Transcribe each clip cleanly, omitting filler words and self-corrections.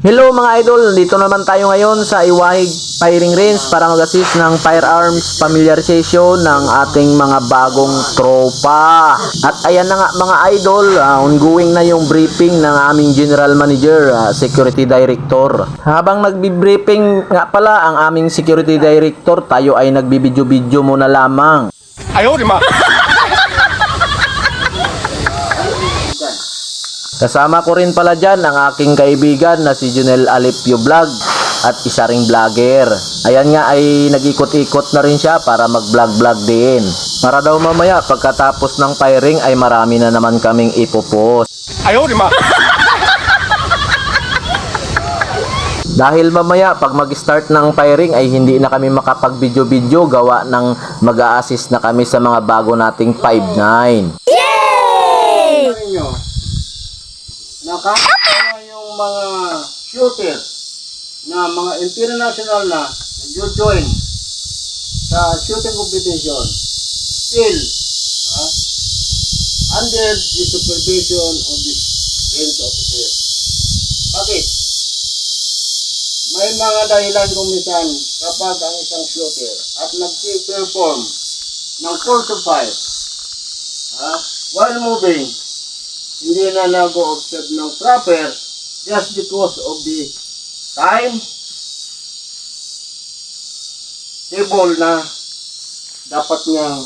Hello mga idol, dito naman tayo ngayon sa Iwahig Firing Range para mag-assist ng firearms familiarization ng ating mga bagong tropa. At ayan na nga mga idol, ongoing na yung briefing ng aming General Manager, Security Director. Habang nagbi-briefing nga pala ang aming Security Director, tayo ay nagbibidyo-video muna lamang. Ayaw, di ma. Kasama ko rin pala dyan ang aking kaibigan na si Junel Alipio Vlog at isa ring vlogger. Ayan nga ay nag-ikot-ikot na rin siya para mag-vlog-vlog din. Para daw mamaya pagkatapos ng firing ay marami na naman kaming ipopost. Ayaw, di ma. Dahil mamaya pag mag-start ng firing ay hindi na kami makapag-video-video gawa ng mag-a-assist na kami sa mga bago nating 5.9. Nakakatawa yung mga shooter na mga international na nag-join sa shooting competition still under the supervision of the range officer. Bakit? May mga dahilan kung minsan kapag ang isang shooter at nag-perform ng course of fire while moving, hindi na nag-observe ng proper just because of the time table na dapat niyang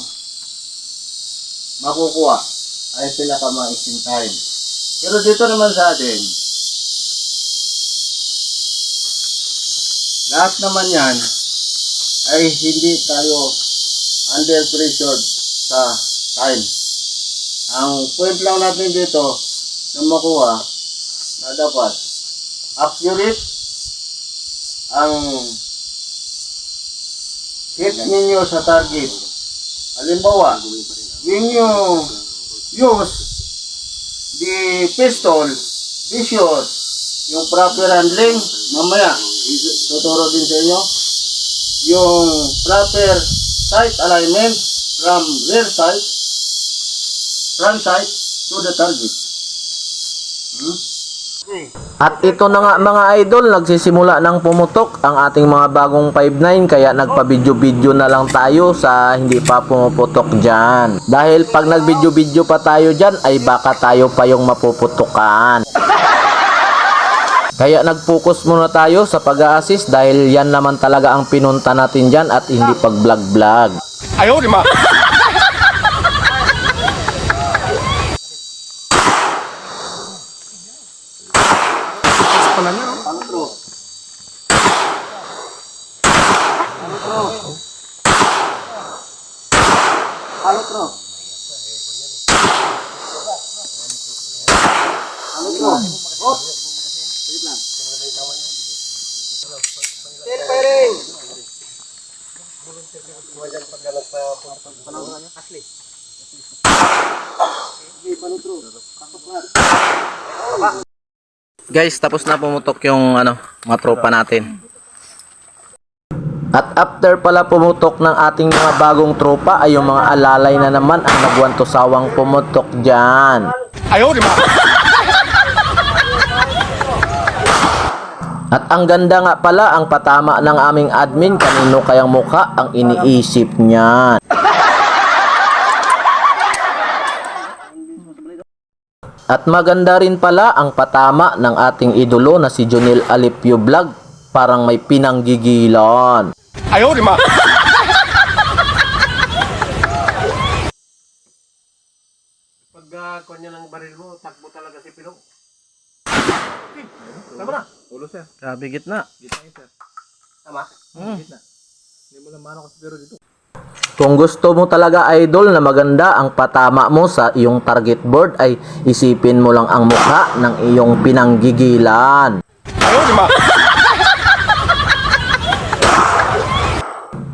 makukuha ay pinakamaiksing time. Pero dito naman sa atin, lahat naman yan ay hindi tayo under pressure sa time. Ang point lang natin dito na makuha na dapat accurate ang hit ninyo sa target. Halimbawa, when you use the pistol, be sure yung proper handling, mamaya tuturo din sa inyo, yung proper sight alignment from rear sight, front sight to the target. At ito na nga mga idol, nagsisimula ng pumutok ang ating mga bagong 5.9 kaya nagpa-video-video na lang tayo sa hindi pa pumuputok dyan. Dahil pag nag-video-video pa tayo dyan ay baka tayo pa yung mapuputukan. Kaya nag-focus muna tayo sa pag-a-assist dahil yan naman talaga ang pinunta natin dyan at hindi pag-vlog-vlog. Ayaw, di ma. Guys, tapos na pumutok yung mga tropa natin. At after pala pumutok ng ating mga bagong tropa ay yung mga alalay na naman ang nagwantosawang pumutok dyan. Ayaw, di ma. At ang ganda nga pala ang patama ng aming admin, kanino kayang mukha ang iniisip niyan. At maganda rin pala ang patama ng ating idolo na si Junel Alipio Vlog, parang may pinanggigilan. Ayaw, di ma. Pag kanya ng baril mo, takbo talaga si Pilong. Okay, tama na. Ulo, sir. Grabe gitna. Gitna yun, sir. Tama? Gitna. Hindi mo lang mano kasi pero dito. Kung gusto mo talaga idol na maganda ang patama mo sa iyong target board ay isipin mo lang ang mukha ng iyong pinanggigilan. Ayaw, di ma.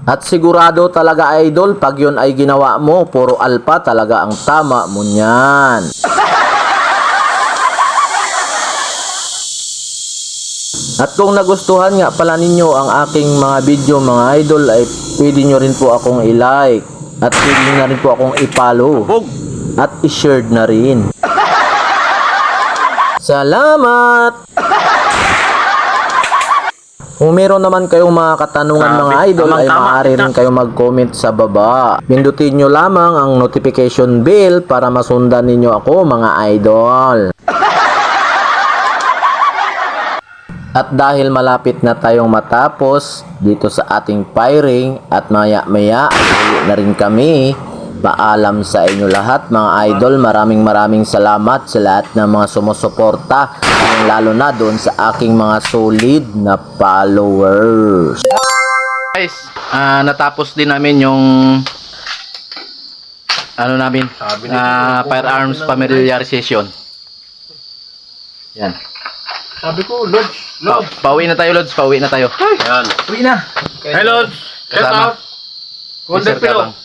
At sigurado talaga idol, pag yun ay ginawa mo, puro alpha talaga ang tama mo niyan. At kung nagustuhan nga pala ninyo ang aking mga video mga idol ay pwede nyo rin po akong i-like at pwede nyo na rin po akong i-follow at i-share na rin. Salamat! Kung meron naman kayong mga katanungan mga idol ay maaari rin kayo mag-comment sa baba. Pindutin nyo lamang ang notification bell para masundan ninyo ako mga idol. At dahil malapit na tayong matapos dito sa ating firing at maya-maya uwi na rin kami. Paalam sa inyo lahat mga idol. Maraming salamat sa lahat ng mga sumusuporta, lalo na doon sa aking mga solid na followers. Guys, natapos din namin yung firearms familiarization. Yan. Sabi ko, Lods. Pauwi na tayo, Lods. Pauwi na tayo. Yan. Uwi na. Hey, Lods. Shout Kasama. out. Wonder Mr. Pillow. Kabang.